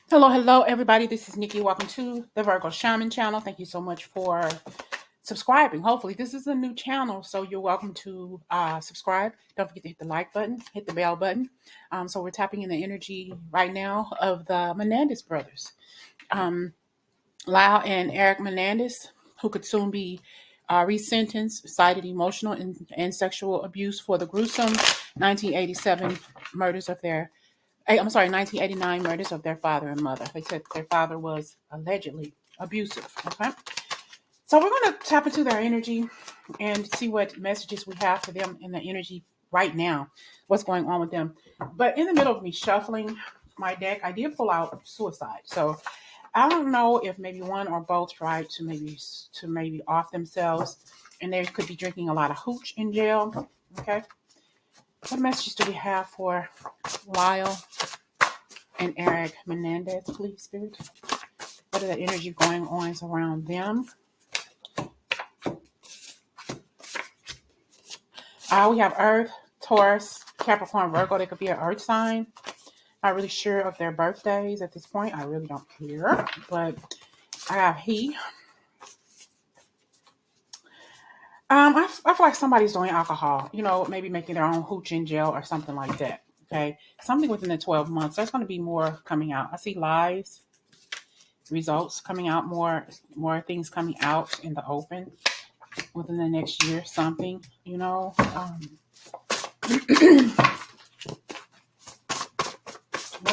Hello, hello, everybody. This is Nikki. Welcome to the Virgo Shaman channel. Thank you so much for subscribing. Hopefully, this is a new channel, so you're welcome to subscribe. Don't forget to hit the like button, hit the bell button. So we're tapping in the energy right now of the Menendez brothers, Lyle and Eric Menendez, who could soon be resentenced, cited emotional and sexual abuse for the gruesome 1987 murders of their 1989 murders of their father and mother. They said their father was allegedly abusive. Okay. So we're going to tap into their energy and see what messages we have for them in the energy right now, what's going on with them. But in the middle of me shuffling my deck, I did pull out suicide. So I don't know if maybe one or both tried to maybe off themselves, and they could be drinking a lot of hooch in jail. Okay. What messages do we have for Lyle and Eric Menendez, please, Spirit? What are the energy going on around them? We have Earth, Taurus, Capricorn, Virgo. They could be an Earth sign. Not really sure of their birthdays at this point. I really don't care. But I have he. I feel like somebody's doing alcohol. Maybe making their own hooch in jail or something like that. Okay, something within the 12 months. There's going to be more coming out. I see lies, results coming out, more things coming out in the open within the next year. Something, What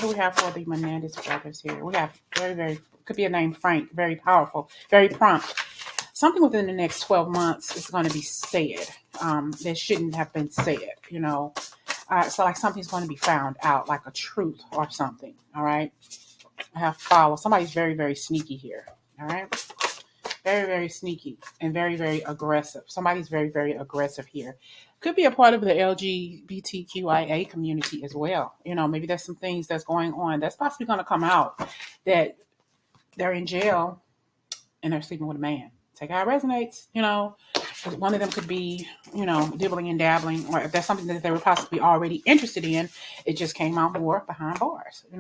do we have for the Menendez brothers here? We have very, could be a name, Frank, very powerful, very prompt. Something within the next 12 months is going to be said that shouldn't have been said, So like something's going to be found out, like a truth or something, all right? I have follow. Somebody's very, very sneaky here, all right? Very, very sneaky and very, very aggressive. Somebody's very, very aggressive here. Could be a part of the LGBTQIA community as well. Maybe there's some things that's going on that's possibly going to come out that they're in jail and they're sleeping with a man. Take how it resonates, One of them could be, dibbling and dabbling, or if that's something that they were possibly already interested in, it just came out more behind bars. I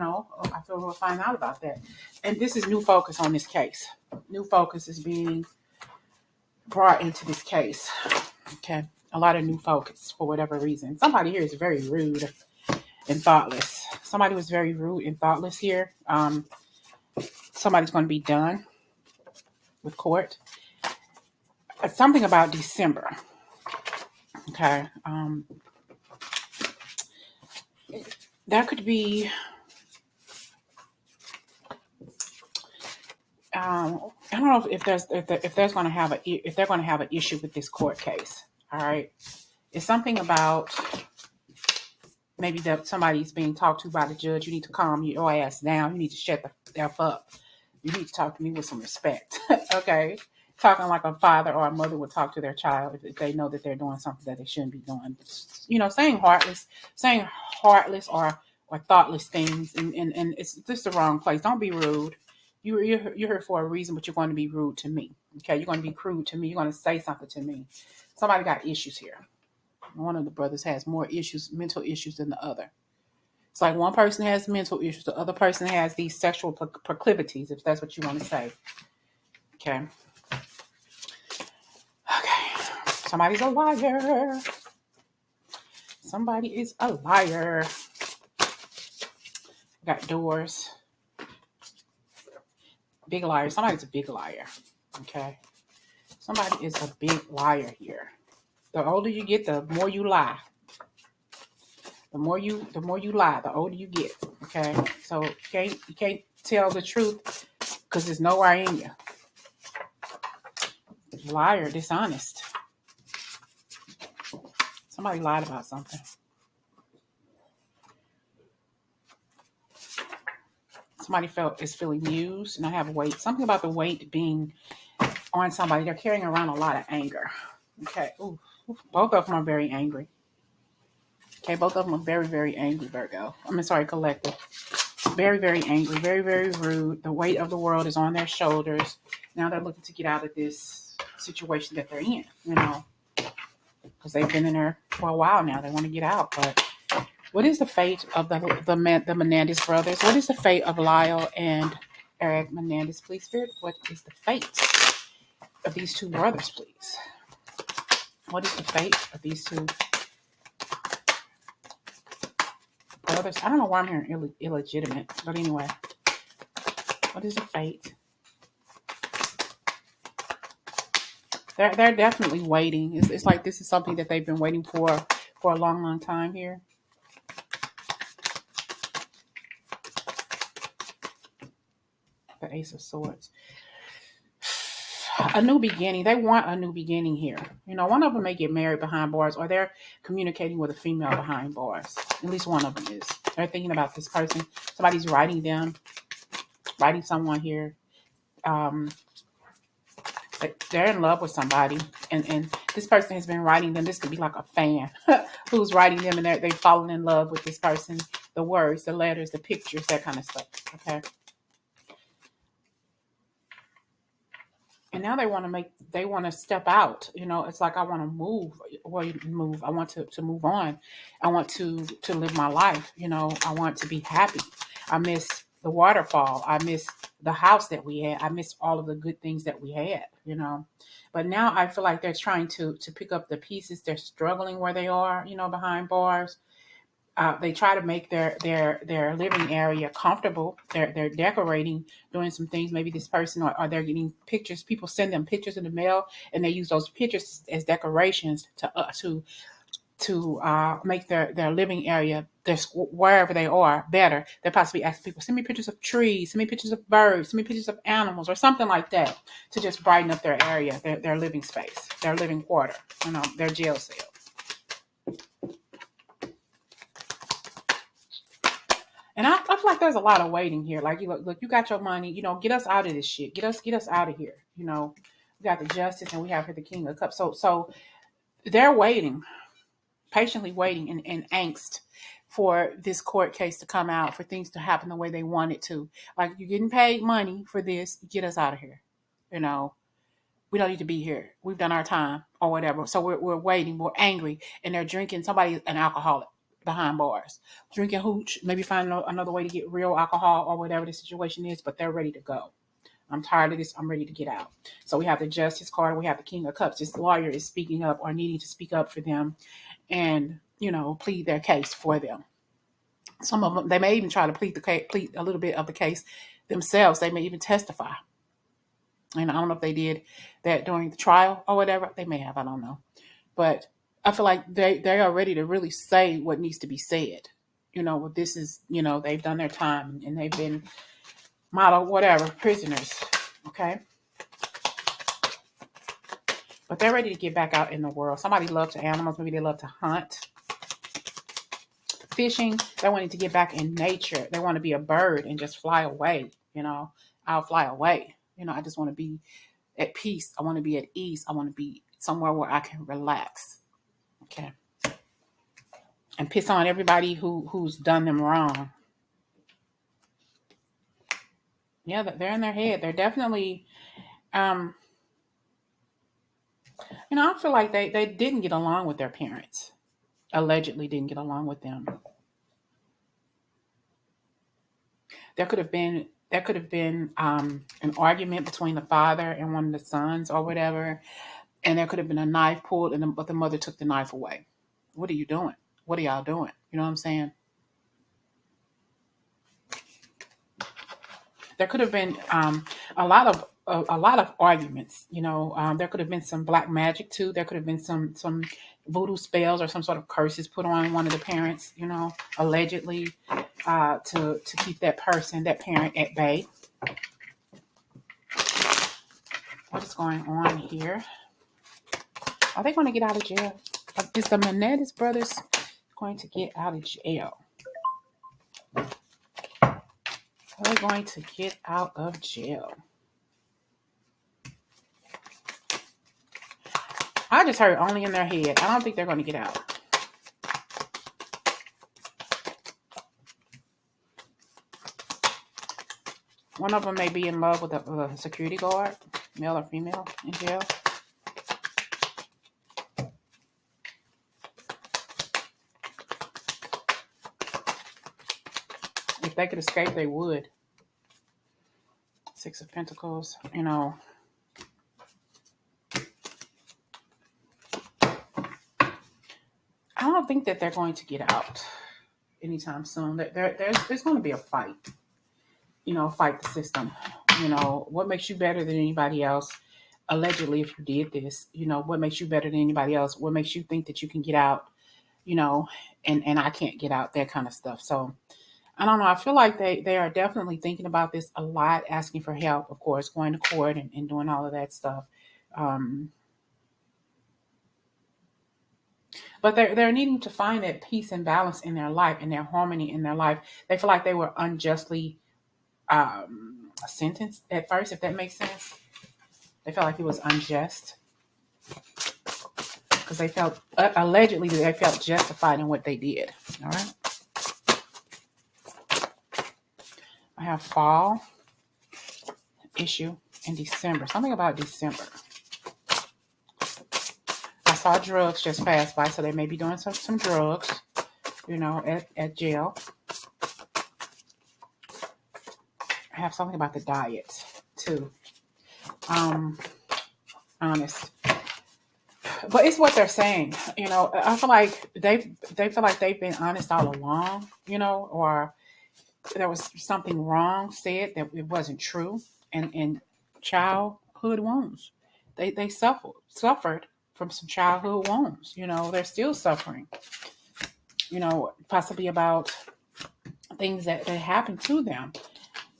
feel we'll find out about that. And this is new focus on this case. New focus is being brought into this case. Okay. A lot of new focus for whatever reason. Somebody here is very rude and thoughtless. Somebody was very rude and thoughtless here. Somebody's going to be done with court. Something about December. Okay. That could be I don't know if they're going to have an issue with this court case. All right. It's something about maybe that somebody's being talked to by the judge. You need to calm your ass down. You need to shut the F up. You need to talk to me with some respect. Okay. Talking like a father or a mother would talk to their child if they know that they're doing something that they shouldn't be doing. Saying heartless or thoughtless things, and it's just the wrong place. Don't be rude. You're here for a reason, but you're going to be rude to me. Okay, you're going to be crude to me. You're going to say something to me. Somebody got issues here. One of the brothers has more mental issues than the other. It's like one person has mental issues, the other person has these sexual proclivities, if that's what you want to say. Okay. Somebody's a liar. Somebody is a liar. We got doors. Big liar. Somebody's a big liar. Okay. Somebody is a big liar here. The older you get, the more you lie. The more you lie, the older you get. Okay. So you can't tell the truth because there's nowhere in you. Liar, dishonest. Somebody lied about something. Somebody is feeling used, and I have weight. Something about the weight being on somebody. They're carrying around a lot of anger. Okay. Ooh. Both of them are very angry. Okay, both of them are very, very angry, Virgo. Collective. Very, very angry, very, very rude. The weight of the world is on their shoulders. Now they're looking to get out of this situation that they're in, because they've been in there for a while now. They want to get out, but What is the fate of the Menendez brothers? What is the fate of Lyle and Eric Menendez, please, Spirit? What is the fate of these two brothers, please? What is the fate of these two brothers? I don't know why I'm hearing illegitimate, but anyway, what is the fate? They're definitely waiting. It's like this is something that they've been waiting for a long, long time here. The Ace of Swords. A new beginning. They want a new beginning here. You know, one of them may get married behind bars, or they're communicating with a female behind bars. At least one of them is. They're thinking about this person. Somebody's writing someone here. They're in love with somebody, and this person has been writing them. This could be like a fan who's writing them, and they've fallen in love with this person. The words, the letters, the pictures, that kind of stuff. Okay. And now they want to step out. You know, it's like, I want to move. I want to move on. I want to live my life. You know, I want to be happy. I miss the waterfall. I miss the house that we had. I miss all of the good things that we had, you know. But now I feel like they're trying to pick up the pieces. They're struggling where they are, you know, behind bars. They try to make their living area comfortable. They're decorating, doing some things. Maybe this person, or they're getting pictures. People send them pictures in the mail, and they use those pictures as decorations to make their living area, wherever they are, better. They possibly ask people, send me pictures of trees, send me pictures of birds, send me pictures of animals, or something like that, to just brighten up their area, their living space, their living quarter, you know, their jail cell. And I feel like there's a lot of waiting here. Like, look, you got your money, you know, get us out of this shit. Get us out of here. You know, we got the justice, and we have here the King of Cups. So they're waiting, patiently waiting, and angst for this court case to come out, for things to happen the way they want it to. Like, you're getting paid money for this, get us out of here. You know, we don't need to be here. We've done our time, or whatever. So we're waiting. We're angry, and they're drinking. Somebody's an alcoholic behind bars, drinking hooch, maybe find another way to get real alcohol, or whatever the situation is. But they're ready to go. I'm tired of this. I'm ready to get out. So we have the Justice card. We have the King of Cups. This lawyer is speaking up, or needing to speak up for them, and, you know, plead their case for them. Some of them, they may even try to plead a little bit of the case themselves. They may even testify. And I don't know if they did that during the trial or whatever. They may have. I don't know. But I feel like they are ready to really say what needs to be said. You know, this is, you know, they've done their time, and they've been model whatever prisoners. Okay. But they're ready to get back out in the world. Somebody loves animals. Maybe they love to hunt. Fishing. They wanting to get back in nature. They want to be a bird and just fly away. You know, I'll fly away. You know, I just want to be at peace. I want to be at ease. I want to be somewhere where I can relax. Okay. And piss on everybody who's done them wrong. Yeah, they're in their head. They're definitely, you know, I feel like they didn't get along with their parents. Allegedly didn't get along with them. There could have been an argument between the father and one of the sons, or whatever, and there could have been a knife pulled, but the mother took the knife away. What are you doing? What are y'all doing? You know what I'm saying? There could have been a lot of arguments. You know, there could have been some black magic too. There could have been some voodoo spells or some sort of curses put on one of the parents. You know, allegedly, to keep that parent at bay. What is going on here? Are they going to get out of jail? Is the Menendez brothers going to get out of jail? Are they going to get out of jail? I just heard only in their head. I don't think they're going to get out. One of them may be in love with a security guard, male or female, in jail. if they could escape, they would. Six of Pentacles, you know. I don't think that they're going to get out anytime soon. There's going to be a fight. You know, fight the system. You know, what makes you better than anybody else? Allegedly, if you did this, you know, what makes you better than anybody else? What makes you think that you can get out? You know, and I can't get out, that kind of stuff. So I don't know. I feel like they are definitely thinking about this a lot, asking for help, of course, going to court and doing all of that stuff. Um, but they're needing to find that peace and balance in their life and their harmony in their life. They feel like they were unjustly sentenced at first, if that makes sense. They felt like it was unjust because they felt allegedly they felt justified in what they did. All right. I have fall issue in December. Something about December. I saw drugs just pass by, so they may be doing some drugs, you know, at jail. I have something about the diet too. Honest. But it's what they're saying, you know. I feel like they feel like they've been honest all along, you know, or there was something wrong said that it wasn't true, and childhood wounds. They suffered from some childhood wounds. You know, they're still suffering. You know, possibly about things that happened to them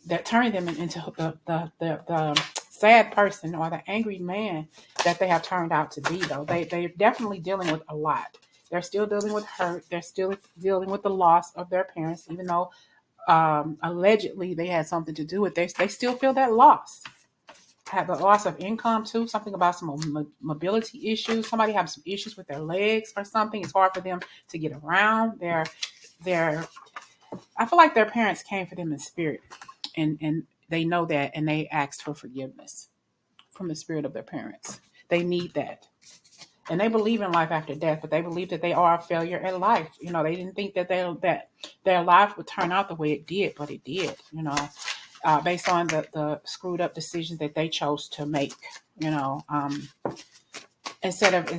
that turned them into the sad person or the angry man that they have turned out to be. Though they're definitely dealing with a lot. They're still dealing with hurt. They're still dealing with the loss of their parents, even though allegedly they had something to do with it. They still feel that loss. Have the loss of income too. Something about some mobility issues. Somebody have some issues with their legs or something. It's hard for them to get around. They're. I feel like their parents came for them in spirit, and they know that, and they asked for forgiveness from the spirit of their parents. They need that. And they believe in life after death, but they believe that they are a failure at life. You know, they didn't think that their life would turn out the way it did, but it did. You know, based on the screwed up decisions that they chose to make. You know, instead of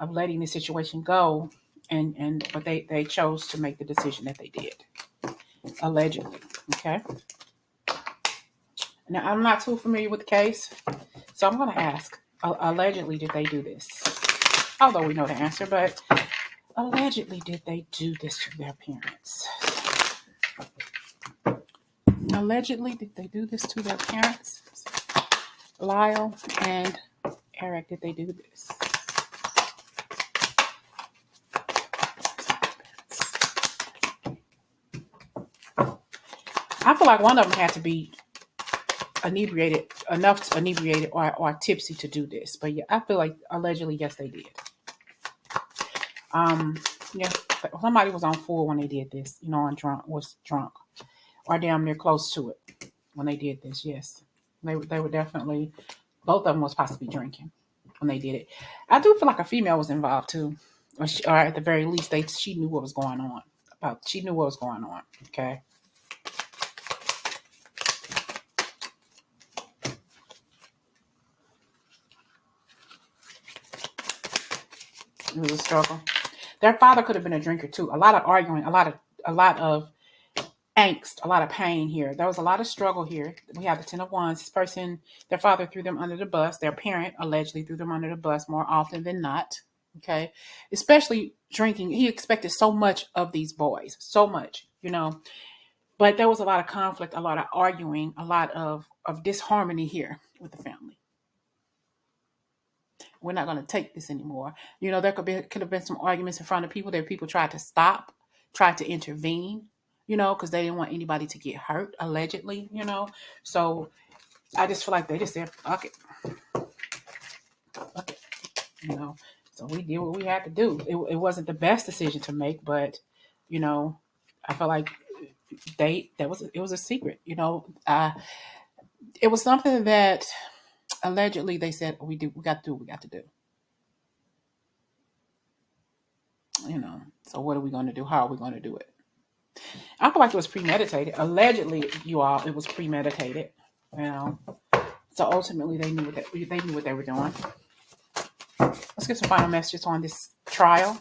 letting the situation go, but they chose to make the decision that they did, allegedly. Okay. Now I'm not too familiar with the case, so I'm going to ask. Allegedly, did they do this? Although we know the answer, but allegedly, did they do this to their parents? Allegedly, did they do this to their parents? Lyle and Eric, did they do this? I feel like one of them had to be inebriated or tipsy to do this. But yeah, I feel like allegedly, yes, they did. Yeah, somebody was on full when they did this, you know, and was drunk or damn near close to it when they did this. Yes, they were definitely, both of them was possibly drinking when they did it. I do feel like a female was involved too, or at the very least, she knew what was going on. She knew what was going on. Okay. It was a struggle. Their father could have been a drinker too. A lot of arguing, a lot of angst, a lot of pain here. There was a lot of struggle here. We have the Ten of Wands. This person, their father threw them under the bus. Their parent allegedly threw them under the bus more often than not. Okay. Especially drinking. He expected so much of these boys. So much, you know. But there was a lot of conflict, a lot of arguing, a lot of disharmony here with the family. We're not going to take this anymore. You know, there could have been some arguments in front of people that people tried to stop, tried to intervene, you know, because they didn't want anybody to get hurt, allegedly, you know. So I just feel like they just said, fuck it. Fuck it. You know. So we did what we had to do. It wasn't the best decision to make, but, you know, I feel like it was a secret, you know. It was something that allegedly they said we got to do what we got to do. You know, so what are we going to do? How are we going to do it? I feel like it was premeditated. Allegedly, you all, it was premeditated. You know, so ultimately they knew what they were doing. Let's get some final messages on this trial,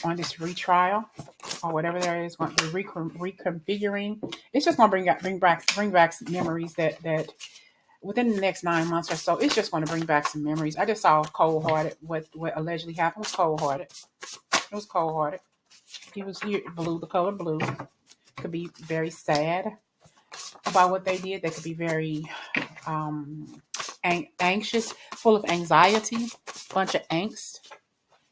on this retrial, or whatever there is. Going to be reconfiguring. It's just going to bring back some memories that within the next 9 months or so, it's just going to bring back some memories. I just saw cold hearted. What allegedly happened was cold hearted. It was cold hearted. He blue, the color blue. Could be very sad about what they did. They could be very anxious, full of anxiety, bunch of angst.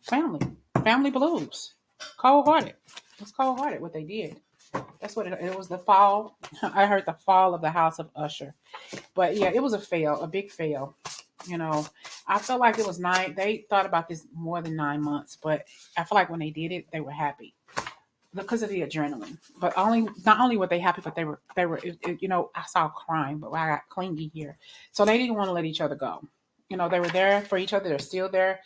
Family blues. Cold hearted. It was cold hearted what they did. That's what it was. The fall. I heard the fall of the House of Usher. But yeah, it was a fail, a big fail. You know, I felt like it was 9. They thought about this more than 9 months, but I feel like when they did it, they were happy because of the adrenaline. But not only were they happy, but they were. You know, I saw crying, but I got clingy here, so they didn't want to let each other go. You know, they were there for each other. They're still there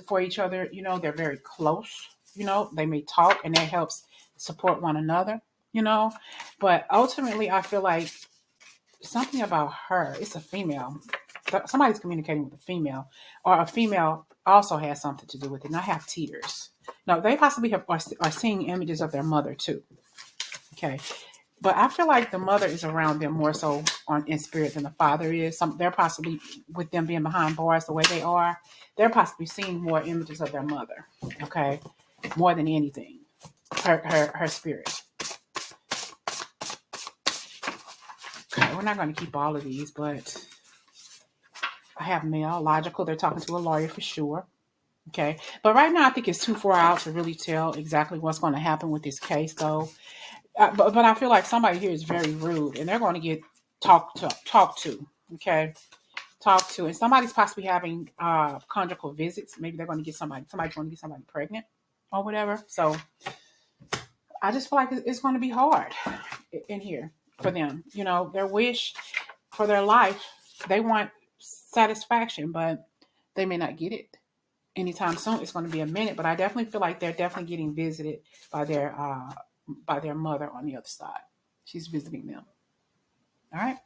for each other. You know, they're very close. You know, they may talk, and that helps support one another. You know, but ultimately, I feel like something about her. It's a female. Somebody's communicating with a female, or a female also has something to do with it. And I have tears. No, they possibly are seeing images of their mother too. Okay, but I feel like the mother is around them more so in spirit than the father is. They're possibly, with them being behind bars the way they are, they're possibly seeing more images of their mother. Okay, more than anything, her spirit. Okay, we're not going to keep all of these, but I have male, logical. They're talking to a lawyer for sure. Okay. But right now, I think it's too far out to really tell exactly what's going to happen with this case, though. But I feel like somebody here is very rude and they're going to get talked to. Okay. Talked to. And somebody's possibly having conjugal visits. Maybe they're going to get somebody's going to get somebody pregnant or whatever. So I just feel like it's going to be hard in here for them. You know, their wish for their life, they want satisfaction, but they may not get it anytime soon. It's going to be a minute, but I definitely feel like they're definitely getting visited by their mother on the other side. She's visiting them. All right.